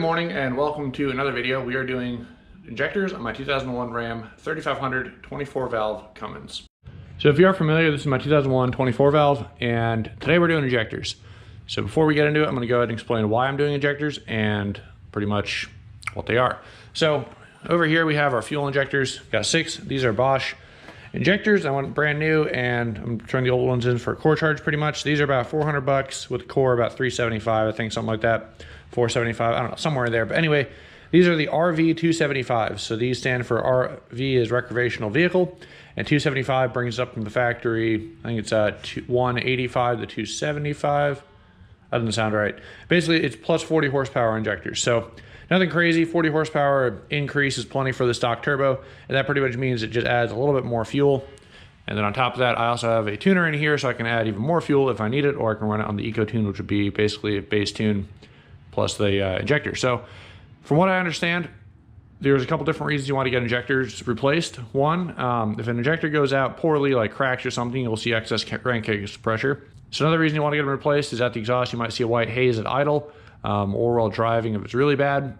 Good morning and welcome to another video. We are doing injectors on my 2001 Ram 3500 24 valve Cummins. So if you are familiar, this is my 2001 24 valve and today we're doing injectors. So before we get into it, I'm going to go ahead and explain why I'm doing injectors and pretty much what they are. So over here we have our fuel injectors. We've got 6. These are Bosch injectors. I want brand new and I'm turning the old ones in for a core charge pretty much. These are about 400 bucks with a core about 375, I think, something like that. 475, I don't know, somewhere there. But anyway, these are the RV275. So these stand for RV is recreational vehicle, and 275 brings up from the factory. I think it's 185 to 275. That doesn't sound right. Basically, it's plus 40 horsepower injectors. So nothing crazy. 40 horsepower increase is plenty for the stock turbo, and that pretty much means it just adds a little bit more fuel. And then on top of that, I also have a tuner in here, so I can add even more fuel if I need it, or I can run it on the Eco Tune, which would be basically a base tune plus the injector. So from what I understand, there's a couple different reasons you want to get injectors replaced. One, if an injector goes out poorly, like cracks or something, you'll see excess crankcase pressure. So another reason you want to get them replaced is at the exhaust, you might see a white haze at idle, or while driving if it's really bad.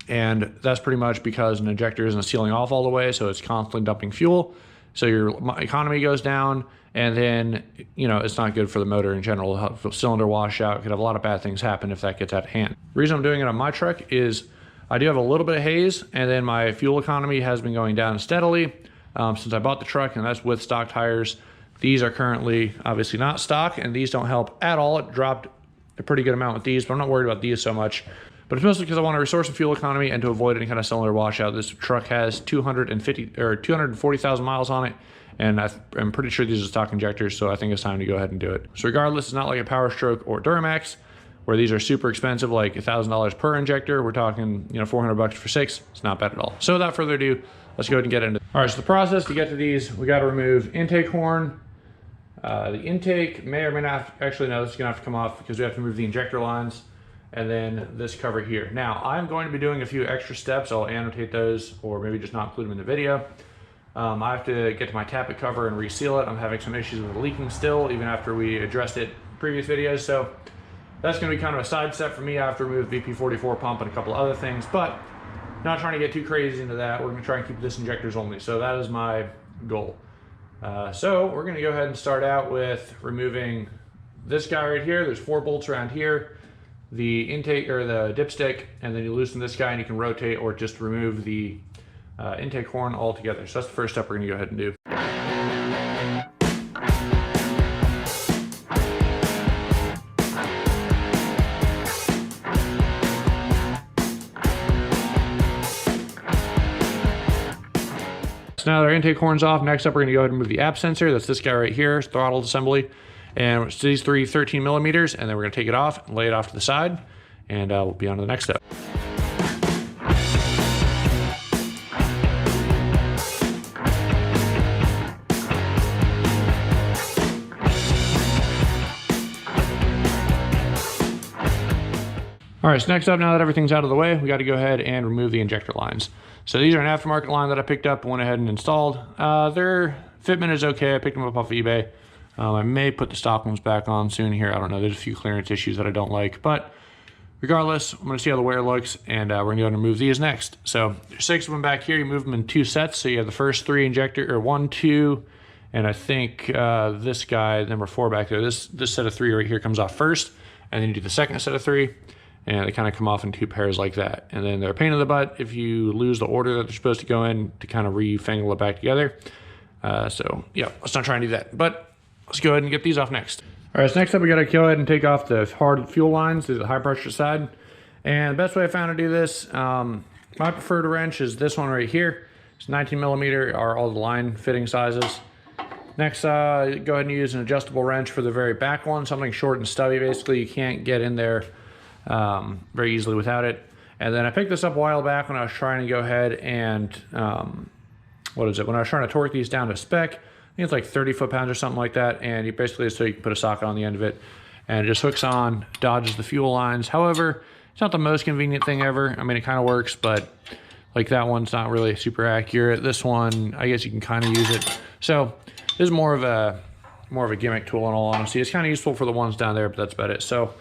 And that's pretty much because an injector isn't sealing off all the way, so it's constantly dumping fuel. So your economy goes down, and then, you know, it's not good for the motor in general. Cylinder washout, could have a lot of bad things happen if that gets out of hand. The reason I'm doing it on my truck is I do have a little bit of haze, and then my fuel economy has been going down steadily since I bought the truck, and that's with stock tires. These are currently obviously not stock, and these don't help at all. It dropped a pretty good amount with these, but I'm not worried about these so much. But it's mostly because I want to restore some fuel economy and to avoid any kind of cylinder washout. This truck has 240,000 miles on it, and I'm pretty sure these are stock injectors, so I think it's time to go ahead and do it. So regardless, it's not like a Power Stroke or Duramax, where these are super expensive, like $1,000 per injector. We're talking, you know, 400 bucks for 6. It's not bad at all. So without further ado, let's go ahead and get into it. All right, so the process to get to these, we got to remove intake horn. The intake may or may not, actually no, this is gonna have to come off because we have to remove the injector lines, and then this cover here. Now, I'm going to be doing a few extra steps. I'll annotate those or maybe just not include them in the video. I have to get to my tappet cover and reseal it. I'm having some issues with leaking still, even after we addressed it in previous videos. So that's gonna be kind of a side step for me. I have to remove VP44 pump and a couple of other things, but not trying to get too crazy into that. We're gonna try and keep this injectors only. So that is my goal. So we're gonna go ahead and start out with removing this guy right here. There's 4 bolts around here, the intake or the dipstick, and then you loosen this guy and you can rotate or just remove the intake horn altogether. So that's the first step we're gonna go ahead and do. So now that our intake horn's off, next up we're gonna go ahead and move the app sensor. That's this guy right here, throttle assembly. And it's these 3 13 millimeters, and then we're gonna take it off and lay it off to the side, and we'll be on to the next step. All right, so next up, now that everything's out of the way, we got to go ahead and remove the injector lines. So these are an aftermarket line that I picked up and went ahead and installed. Their fitment is okay. I picked them up off of eBay. I may put the stock ones back on soon here. I don't know. There's a few clearance issues that I don't like, but regardless, I'm going to see how the wear looks, and we're going to go ahead and remove these next. So there's 6 of them back here. You move them in 2 sets. So you have the first 3 injector, or 1, 2, and I think this guy, number 4 back there. This set of 3 right here comes off first, and then you do the second set of 3. And they kind of come off in 2 pairs like that. And then they're a pain in the butt if you lose the order that they're supposed to go in to kind of refangle it back together. So yeah, let's not try and do that. But let's go ahead and get these off next. All right, so next up we got to go ahead and take off the hard fuel lines to the high pressure side. And the best way I found to do this, my preferred wrench is this one right here. It's 19 millimeter, are all the line fitting sizes. Next, go ahead and use an adjustable wrench for the very back one, something short and stubby. Basically, you can't get in there very easily without it. And then I picked this up a while back when I was trying to go ahead and when I was trying to torque these down to spec. I think it's like 30 foot-pounds or something like that, and you basically, so you can put a socket on the end of it and it just hooks on, dodges the fuel lines. However, it's not the most convenient thing ever. I mean, it kind of works, but like that one's not really super accurate. This one, I guess you can kind of use it. So this is more of a gimmick tool in all honesty. It's kind of useful for the ones down there, but that's about it. So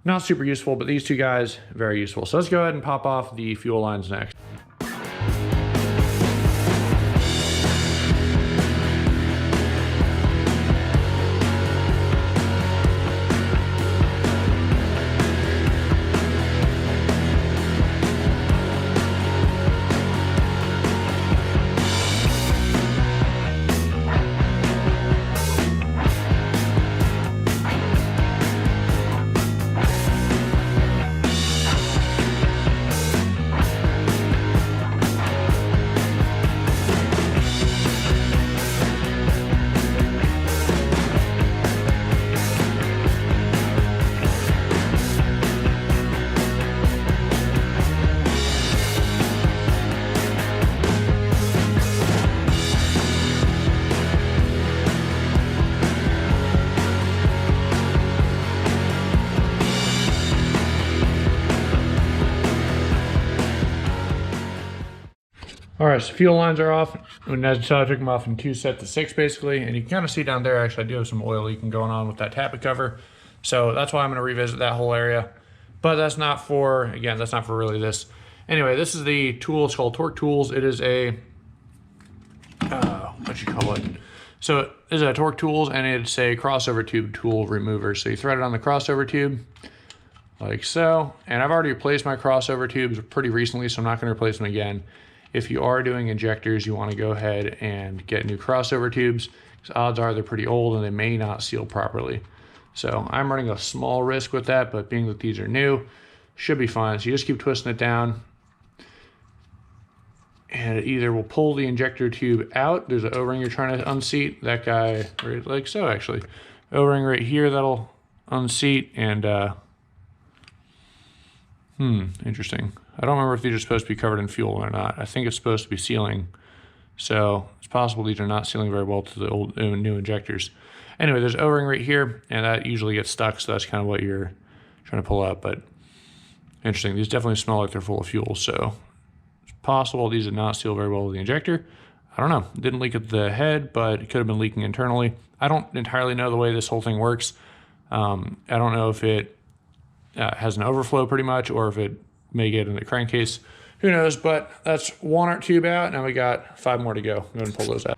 Not super useful, but these two guys, very useful. So let's go ahead and pop off the fuel lines next. All right, so fuel lines are off. And as you saw, I took them off in 2 sets of 6 basically. And you can kind of see down there, actually, I do have some oil leaking going on with that tappet cover. So that's why I'm gonna revisit that whole area. But that's not for, again, that's not for really this. Anyway, this is the tool, it's called Torque Tools. It is a, what you call it? So this is a Torque Tools and it's a crossover tube tool remover. So you thread it on the crossover tube like so. And I've already replaced my crossover tubes pretty recently, so I'm not gonna replace them again. If you are doing injectors, you want to go ahead and get new crossover tubes, because odds are they're pretty old and they may not seal properly. So I'm running a small risk with that, but being that these are new, should be fine. So you just keep twisting it down, and it either will pull the injector tube out. There's an O-ring you're trying to unseat. That guy, right, like so actually. O-ring right here, that'll unseat, and interesting. I don't remember if these are supposed to be covered in fuel or not. I think it's supposed to be sealing. So it's possible these are not sealing very well to the old new injectors. Anyway, there's O-ring right here, and that usually gets stuck, so that's kind of what you're trying to pull out. But interesting, these definitely smell like they're full of fuel, so it's possible these did not seal very well with the injector. I don't know, it didn't leak at the head, but it could have been leaking internally. I don't entirely know the way this whole thing works. I don't know if it has an overflow pretty much, or if it may get in the crankcase. Who knows, but that's 1 arc tube out. Now we got 5 more to go. I'm going to pull those out.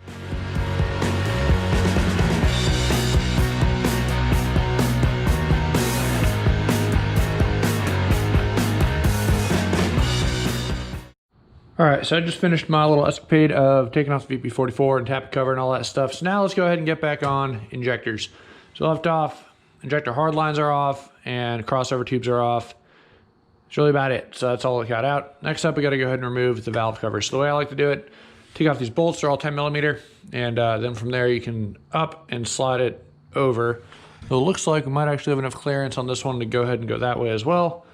All right, so I just finished my little escapade of taking off the VP44 and tappet cover and all that stuff. So now let's go ahead and get back on injectors. So left off, injector hard lines are off and crossover tubes are off. It's really about it. So that's all it got out. Next up, we got to go ahead and remove the valve cover. So the way I like to do it, take off these bolts, they're all 10mm, and then from there you can up and slide it over. So it looks like we might actually have enough clearance on this one to go ahead and go that way as well.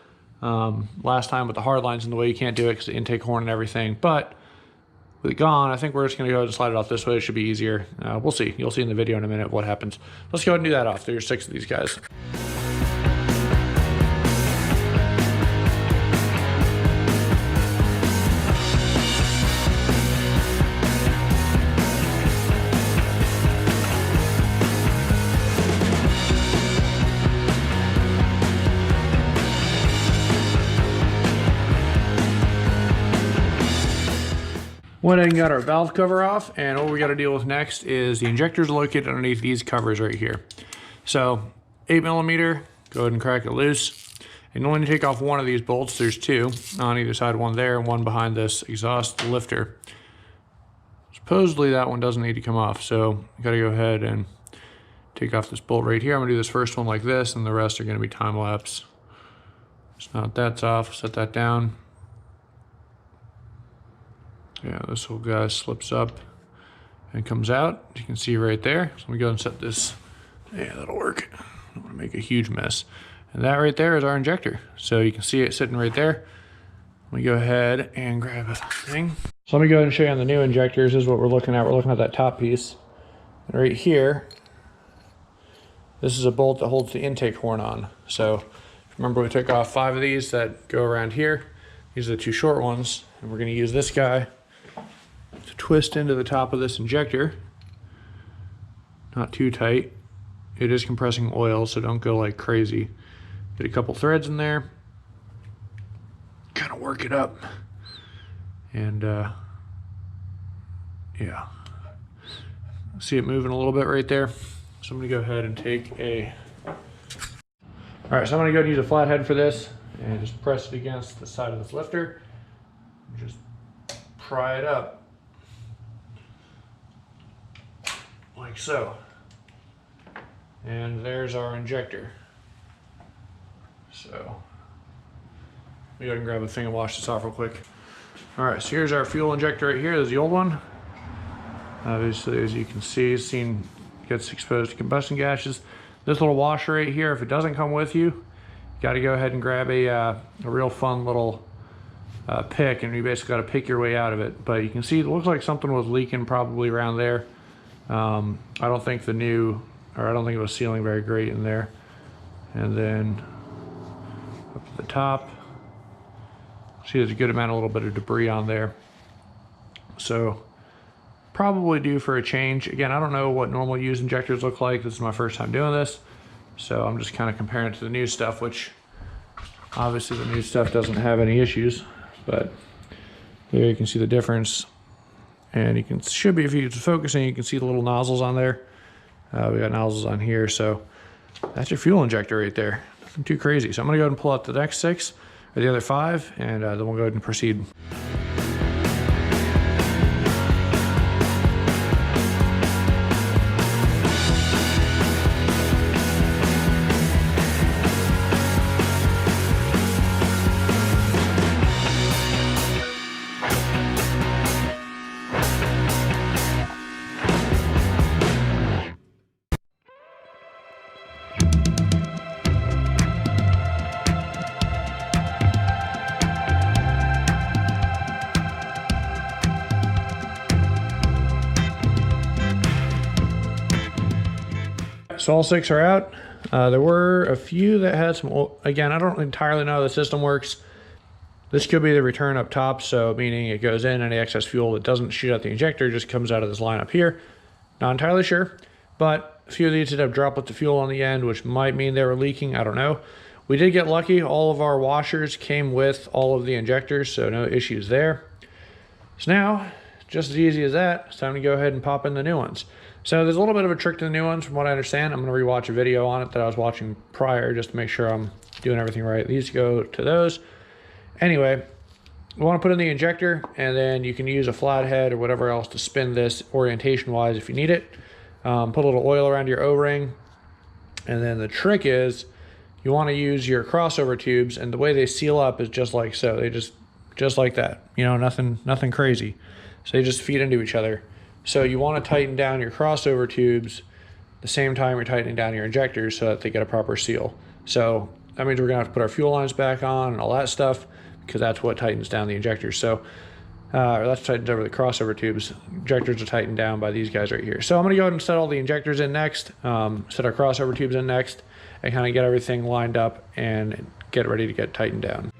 Last time with the hard lines in the way, you can't do it because the intake horn and everything, but with it gone, I think we're just going to go ahead and slide it off this way. It should be easier. We'll see. You'll see in the video in a minute what happens. Let's go ahead and do that off. There's 6 of these guys. Went ahead and got our valve cover off, and what we got to deal with next is the injectors located underneath these covers right here. So 8mm, go ahead and crack it loose. And when you take off one of these bolts, there's 2 on either side, one there and one behind this exhaust lifter. Supposedly that one doesn't need to come off, so you got to go ahead and take off this bolt right here. I'm gonna do this first one like this, and the rest are gonna be time lapse. Just now that's off, set that down. Yeah, this whole guy slips up and comes out. You can see right there. So let me go and set this. Yeah, that'll work. I don't want to make a huge mess. And that right there is our injector. So you can see it sitting right there. Let me go ahead and grab a thing. So let me go ahead and show you on the new injectors. This is what we're looking at. We're looking at that top piece. And right here, this is a bolt that holds the intake horn on. So remember, we took off 5 of these that go around here. These are the 2 short ones. And we're going to use this guy to twist into the top of this injector. Not too tight. It is compressing oil, so don't go like crazy. Get a couple threads in there, kind of work it up, and yeah, see it moving a little bit right there. So I'm gonna go ahead and take a, all right, so I'm gonna go and use a flathead for this and just press it against the side of this lifter and just pry it up like so. And there's our injector. So let me go ahead and grab a thing and wash this off real quick. All right, so here's our fuel injector right here. There's the old one. Obviously, as you can see, it's gets exposed to combustion gases. This little washer right here, if it doesn't come with you, you got to go ahead and grab a real fun little pick, and you basically got to pick your way out of it. But you can see it looks like something was leaking probably around there. I don't think it was sealing very great in there. And then up to the top, see there's a good amount, a little bit of debris on there. So probably due for a change. Again, I don't know what normal used injectors look like. This is my first time doing this. So I'm just kind of comparing it to the new stuff, which obviously the new stuff doesn't have any issues, but there you can see the difference. And you can, should be, if you're focusing, you can see the little nozzles on there. We got nozzles on here, so that's your fuel injector right there. Nothing too crazy. So I'm gonna go ahead and pull out the next 6 or the other 5, and then we'll go ahead and proceed. So all 6 are out. There were a few that had some, again, I don't entirely know how the system works. This could be the return up top, so meaning it goes in, any excess fuel that doesn't shoot out the injector just comes out of this line up here. Not entirely sure, but a few of these did have droplets of fuel on the end, which might mean they were leaking, I don't know. We did get lucky. All of our washers came with all of the injectors, so no issues there. So now, just as easy as that, it's time to go ahead and pop in the new ones. So there's a little bit of a trick to the new ones from what I understand. I'm going to rewatch a video on it that I was watching prior just to make sure I'm doing everything right. These go to those. Anyway, we want to put in the injector, and then you can use a flathead or whatever else to spin this orientation-wise if you need it. Put a little oil around your O-ring. And then the trick is you want to use your crossover tubes, and the way they seal up is just like so. They just like that. You know, nothing crazy. So they just feed into each other. So you want to tighten down your crossover tubes the same time you're tightening down your injectors so that they get a proper seal. So that means we're going to have to put our fuel lines back on and all that stuff, because that's what tightens down the injectors. So that's tightens over the crossover tubes. Injectors are tightened down by these guys right here. So I'm going to go ahead and set all the injectors in next, set our crossover tubes in next, and kind of get everything lined up and get ready to get tightened down.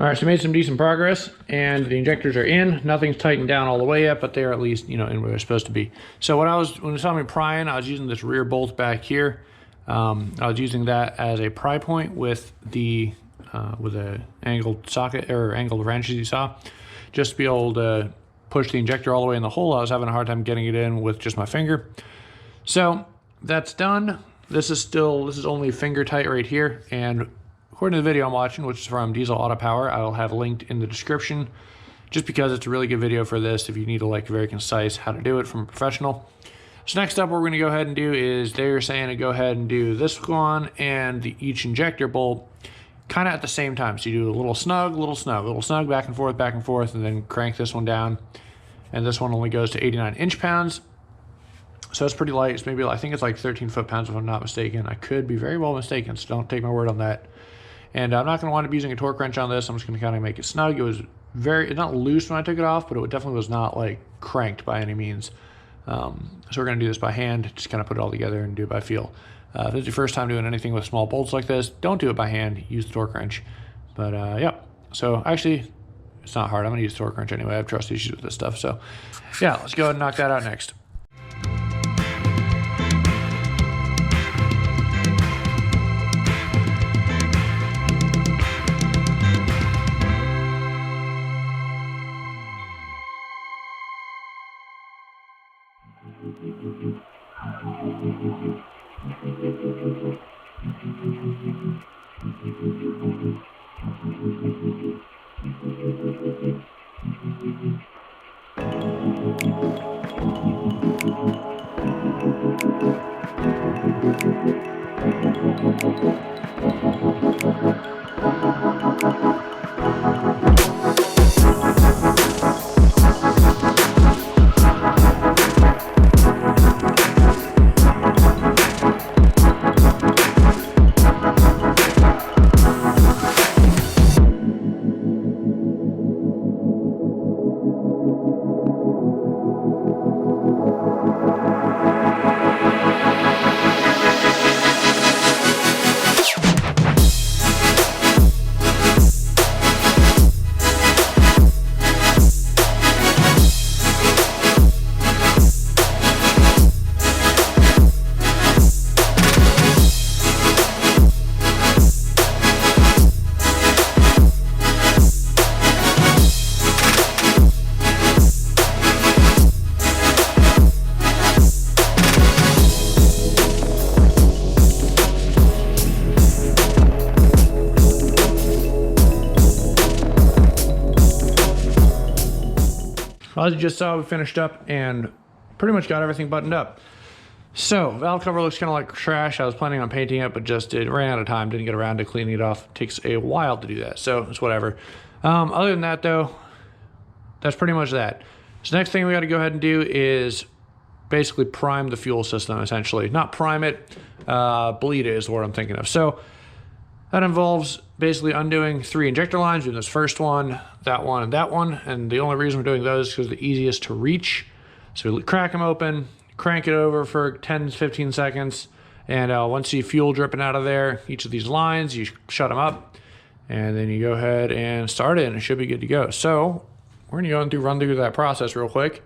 All right, so made some decent progress, and the injectors are in. Nothing's tightened down all the way yet, but they're at least, you know, in where they're supposed to be. So when you saw me prying, I was using this rear bolt back here. I was using that as a pry point with the angled socket or angled wrench, as you saw, just to be able to push the injector all the way in the hole. I was having a hard time getting it in with just my finger. So that's done. This is only finger tight right here, and according to the video I'm watching, which is from Diesel Auto Power, I will have linked in the description, just because it's a really good video for this if you need to like very concise how to do it from a professional. So next up, what we're going to go ahead and do is they're saying to go ahead and do this one and each injector bolt kind of at the same time. So you do a little snug, little snug, little snug, back and forth, and then crank this one down. And this one only goes to 89 inch-pounds. So it's pretty light. It's maybe, I think it's like 13 foot-pounds if I'm not mistaken. I could be very well mistaken, so don't take my word on that. And I'm not going to wind up using a torque wrench on this. I'm just going to kind of make it snug. It was not loose when I took it off, but it definitely was not like cranked by any means. So we're going to do this by hand, just kind of put it all together and do it by feel. If it's your first time doing anything with small bolts like this, don't do it by hand. Use the torque wrench. But yeah, so actually, it's not hard. I'm going to use the torque wrench anyway. I have trust issues with this stuff. So yeah, let's go ahead and knock that out next. Well, as you just saw, we finished up and pretty much got everything buttoned up. So, valve cover looks kind of like trash. I was planning on painting it, but just ran out of time. Didn't get around to cleaning it off. It takes a while to do that, so it's whatever. Other than that, though, that's pretty much that. So next thing we got to go ahead and do is basically prime the fuel system, essentially. Not prime it, bleed it is the word I'm thinking of. So that involves basically undoing 3 injector lines, doing this first one, and that one. And the only reason we're doing those is because they're the easiest to reach. So we crack them open, crank it over for 10 to 15 seconds. And once you see fuel dripping out of there, each of these lines, you shut them up. And then you go ahead and start it, and it should be good to go. So we're going to run through that process real quick.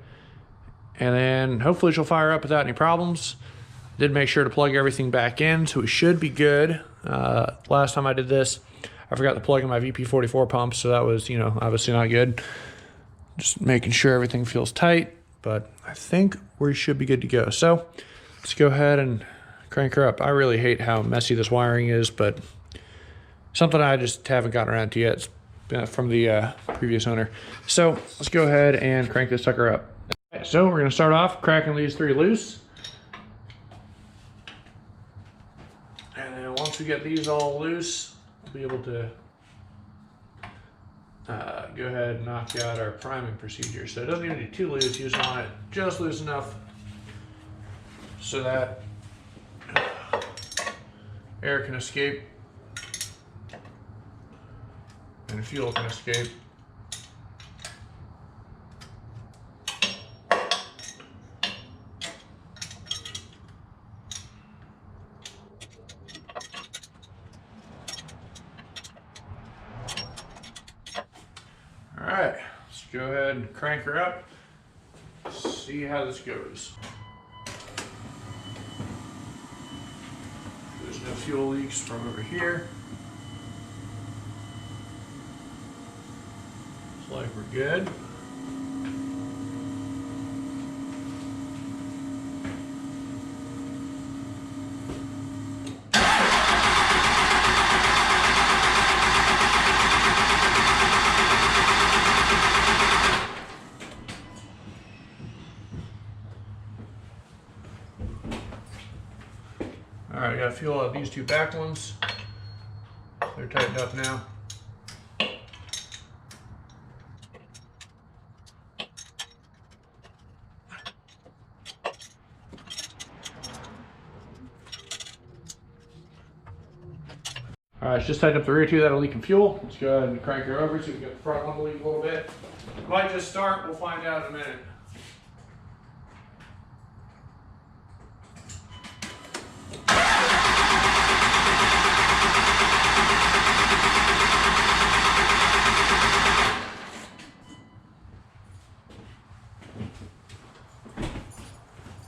And then hopefully she'll fire up without any problems. Did make sure to plug everything back in, so we should be good. Last time I did this, I forgot to plug in my VP44 pump, so that was, obviously not good. Just making sure everything feels tight, but I think we should be good to go. So let's go ahead and crank her up. I really hate how messy this wiring is, but something I just haven't gotten around to yet. It's from the previous owner. So let's go ahead and crank this sucker up. So we're going to start off cracking these 3 loose. And then once we get these all loose, we'll be able to go ahead and knock out our priming procedure. So it doesn't even need too loose, you just want it just loose enough so that air can escape and fuel can escape. right, let's go ahead and crank her up. See how this goes. There's no fuel leaks from over here. Looks like we're good. All right, I gotta fuel out these two back ones. They're tightened up now. All right, it's just tightened up the rear two that'll leak in fuel. Let's go ahead and crank her over so we can get the front one to leak a little bit. Might just start, we'll find out in a minute.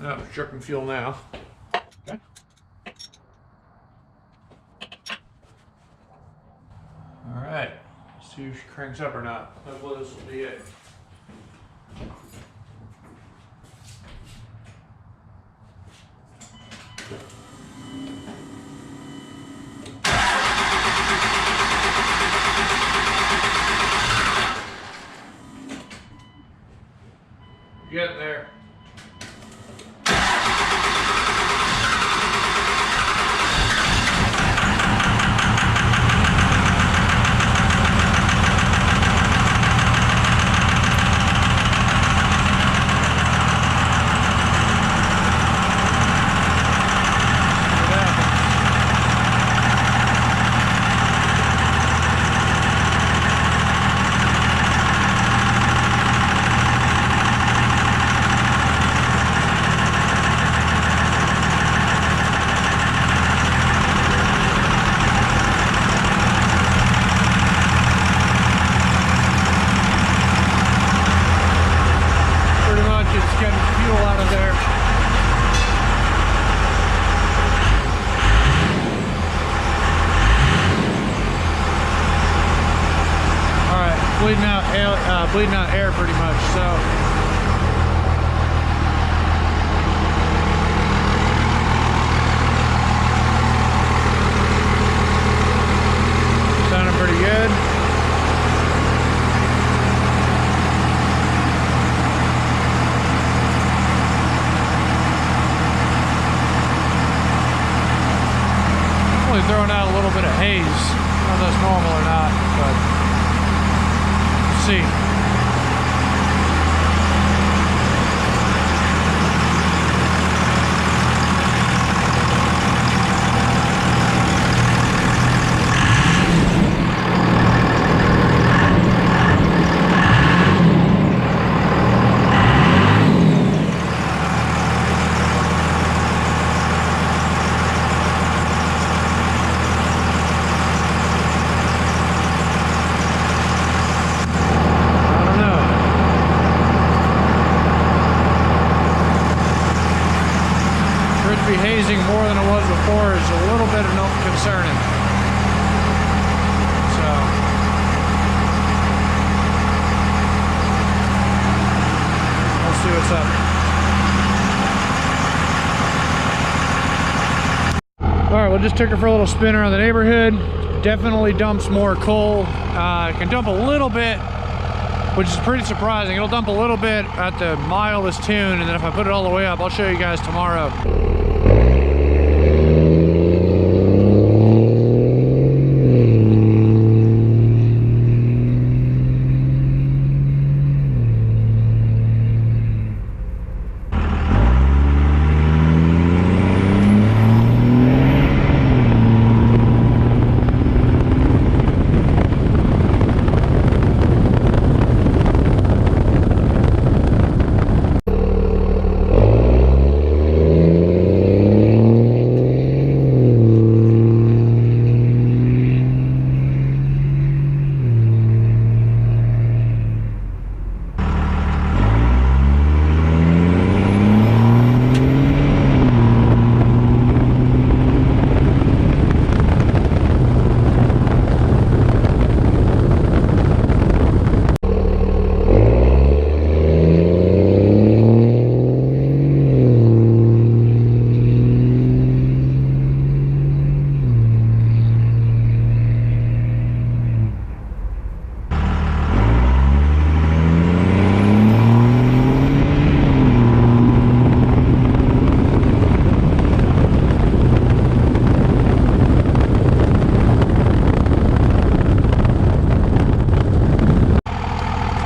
Oh, it's dripping fuel now. Okay. All right, let's see if she cranks up or not. Hopefully this will be it. Get there. Bleeding out air pretty much, so sounding pretty good. Only throwing out a little bit of haze. I don't know if that's normal or not, but we'll see. Hazing more than it was before is a little bit concerning. So let's see what's up. All right, we'll just took her for a little spin around the neighborhood. Definitely dumps more coal. It can dump a little bit, which is pretty surprising. It'll dump a little bit at the mildest tune, and then if I put it all the way up, I'll show you guys tomorrow.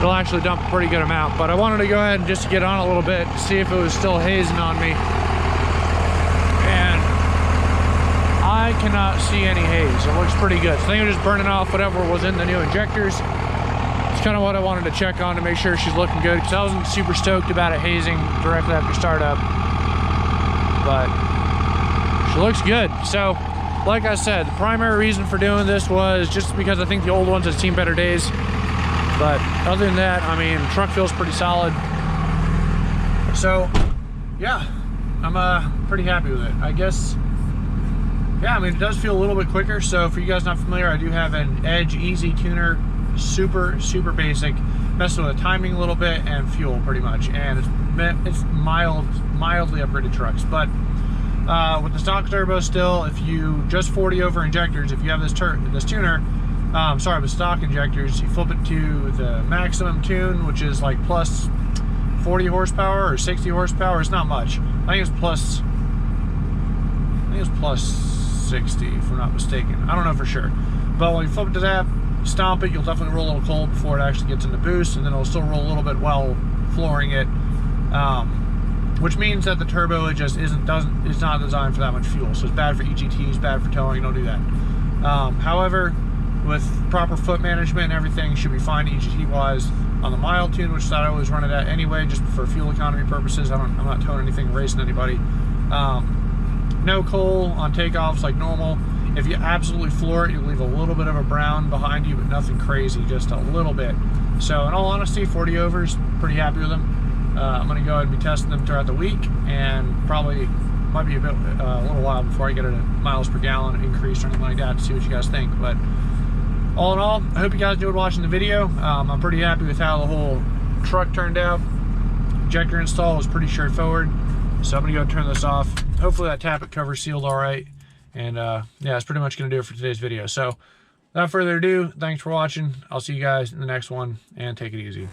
it'll actually dump a pretty good amount. But I wanted to go ahead and just get on a little bit to see if it was still hazing on me. And I cannot see any haze. It looks pretty good. So I think I'm just burning off whatever was in the new injectors. It's kind of what I wanted to check on to make sure she's looking good, because I wasn't super stoked about it hazing directly after startup. But she looks good. So, like I said, the primary reason for doing this was just because I think the old ones had seen better days. But other than that, I mean, the truck feels pretty solid. So, yeah, I'm pretty happy with it. I guess, yeah, I mean, it does feel a little bit quicker. So for you guys not familiar, I do have an Edge Easy Tuner, super basic, messing with the timing a little bit and fuel pretty much. And it's mildly upgraded trucks. But with the stock turbo still, if you just 40 over injectors, if you have this tuner, sorry, with stock injectors, you flip it to the maximum tune, which is like plus 40 horsepower or 60 horsepower. It's not much. I think it's plus 60 if I'm not mistaken. I don't know for sure. But when you flip it to that, stomp it, you'll definitely roll a little cold before it actually gets into boost, and then it'll still roll a little bit while flooring it. Which means that the turbo, it's not designed for that much fuel. So it's bad for EGTs, bad for towing, don't do that. However, with proper foot management and everything, should be fine EGT wise on the mild tune, which I always run it at anyway, just for fuel economy purposes. I'm not towing anything, racing anybody. No coal on takeoffs like normal. If you absolutely floor it, you'll leave a little bit of a brown behind you, but nothing crazy, just a little bit. So in all honesty, 40 overs, pretty happy with them. I'm going to go ahead and be testing them throughout the week, and probably might be a little while before I get a miles per gallon increase or anything like that to see what you guys think. But all in all, I hope you guys enjoyed watching the video. I'm pretty happy with how the whole truck turned out. Injector install was pretty straightforward. So I'm going to go turn this off. Hopefully that tappet cover sealed all right. And yeah, that's pretty much going to do it for today's video. So without further ado, thanks for watching. I'll see you guys in the next one, and take it easy.